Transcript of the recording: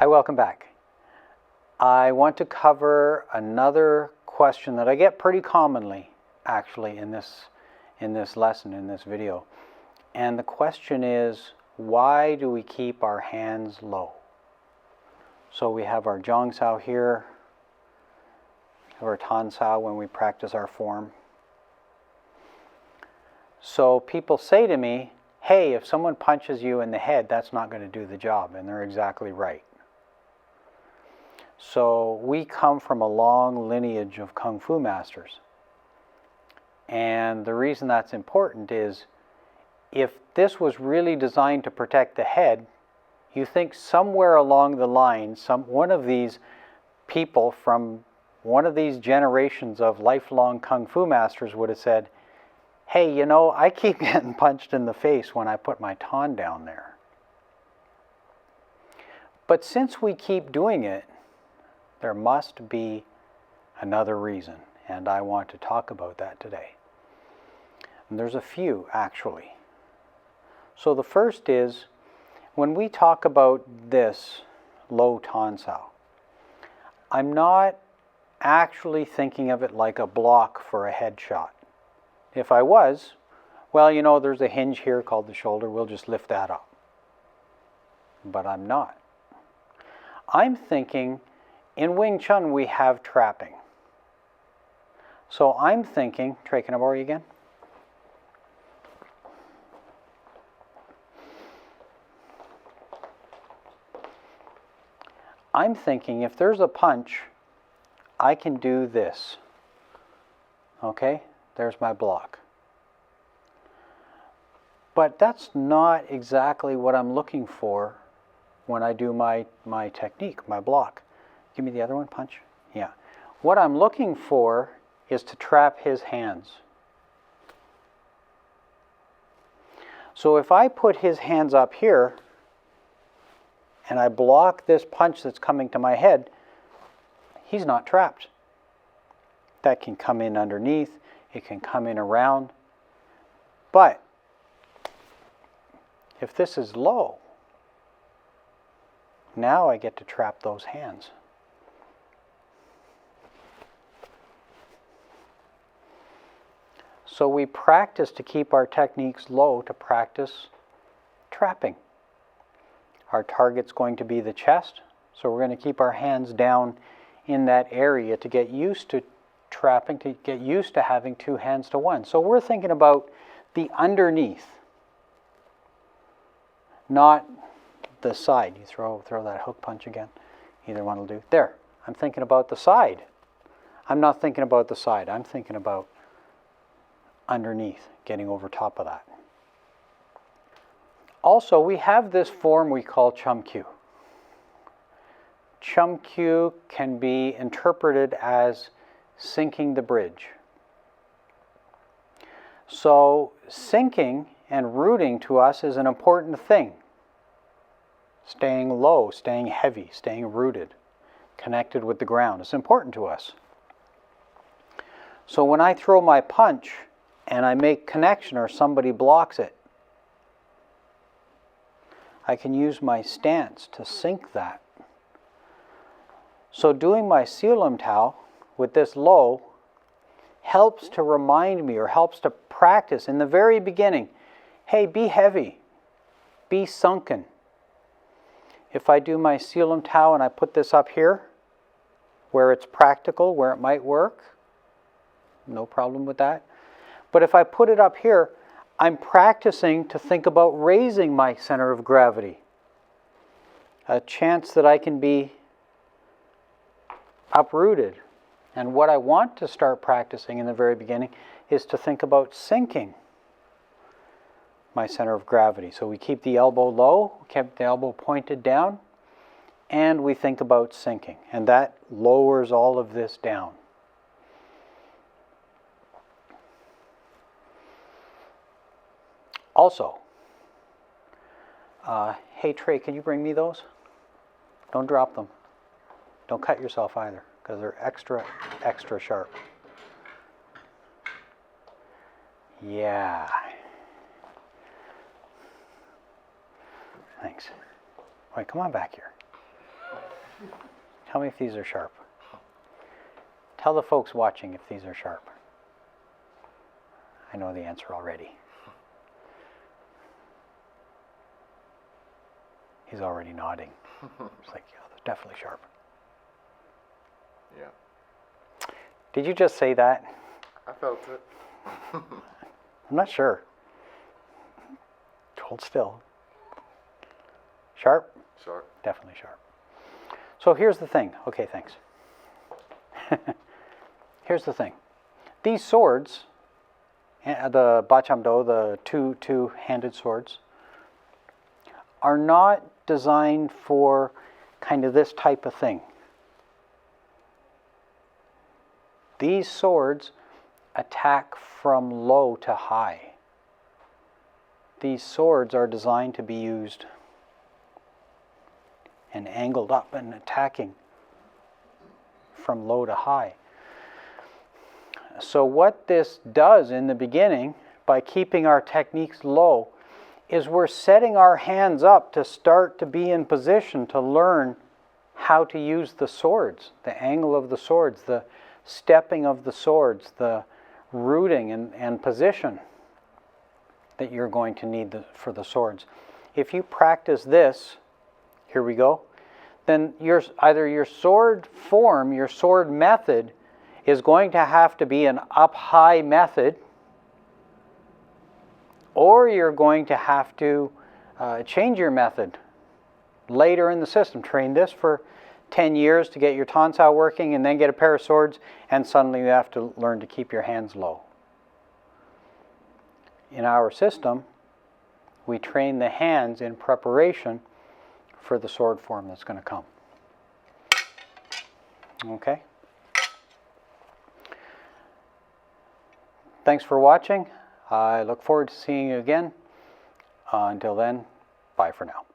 welcome back. I want to cover another question that I get pretty commonly, actually, in this lesson, in this video. And the question is, why do we keep our hands low? So we have our Zhang Sao here, our Tan Sao when we practice our form. So people say to me, hey, if someone punches you in the head, that's not going to do the job, and they're exactly right. So we come from a long lineage of Kung Fu masters. And the reason that's important is, if this was really designed to protect the head, you think somewhere along the line, one of these people from one of these generations of lifelong Kung Fu masters would have said, hey, you know, I keep getting punched in the face when I put my Tan down there. But since we keep doing it, there must be another reason, and I want to talk about that today. And there's a few, actually. So the first is, when we talk about this low Tan Sao, I'm not actually thinking of it like a block for a headshot. If I was, well, you know, there's a hinge here called the shoulder, we'll just lift that up. But I'm not. I'm thinking, in Wing Chun we have trapping. So I'm thinking, Trey, can I borrow you again? I'm thinking, if there's a punch, I can do this. Okay? There's my block. But that's not exactly what I'm looking for when I do my technique, my block. Give me the other one, punch. Yeah. What I'm looking for is to trap his hands. So if I put his hands up here and I block this punch that's coming to my head, he's not trapped. That can come in underneath. It can come in around. But if this is low, now I get to trap those hands. So we practice to keep our techniques low to practice trapping. Our target's going to be the chest, so we're going to keep our hands down in that area to get used to trapping, to get used to having two hands to one. So we're thinking about the underneath, not the side. You throw that hook punch again. Either one will do. There. I'm thinking about the side. I'm not thinking about the side. I'm thinking about underneath, getting over top of that. Also, we have this form we call Chum Kyu. Chum Kyu can be interpreted as sinking the bridge. So sinking and rooting to us is an important thing. Staying low, staying heavy, staying rooted, connected with the ground is important to us. So when I throw my punch and I make connection or somebody blocks it, I can use my stance to sink that. So doing my Silam Tao with this low helps to remind me, or helps to practice in the very beginning, hey, be heavy, be sunken. If I do my Silam Tao and I put this up here, where it's practical, where it might work, no problem with that. But if I put it up here, I'm practicing to think about raising my center of gravity. A chance that I can be uprooted. And what I want to start practicing in the very beginning is to think about sinking my center of gravity. So we keep the elbow low, keep the elbow pointed down, and we think about sinking. And that lowers all of this down. Also, hey Trey, can you bring me those? Don't drop them. Don't cut yourself either, because they're extra sharp. Yeah. Thanks. All right, come on back here. Tell me if these are sharp. Tell the folks watching if these are sharp. I know the answer already. He's already nodding. It's like, yeah, they're definitely sharp. Yeah. Did you just say that? I felt it. I'm not sure. Hold still. Sharp? Sharp. Definitely sharp. So here's the thing. Okay, thanks. Here's the thing. These swords, the Bachamdo, the two-handed swords, are not designed for kind of this type of thing. These swords attack from low to high. These swords are designed to be used and angled up and attacking from low to high. So what this does in the beginning, by keeping our techniques low, is we're setting our hands up to start to be in position to learn how to use the swords, the angle of the swords, the stepping of the swords, the rooting and position that you're going to need for the swords. If you practice this, here we go, then either your sword form, your sword method, is going to have to be an up-high method, or you're going to have to change your method later in the system. Train this for 10 years to get your tansao working, and then get a pair of swords, and suddenly you have to learn to keep your hands low. In our system, we train the hands in preparation for the sword form that's going to come. Okay? Thanks for watching. I look forward to seeing you again. Until then, bye for now.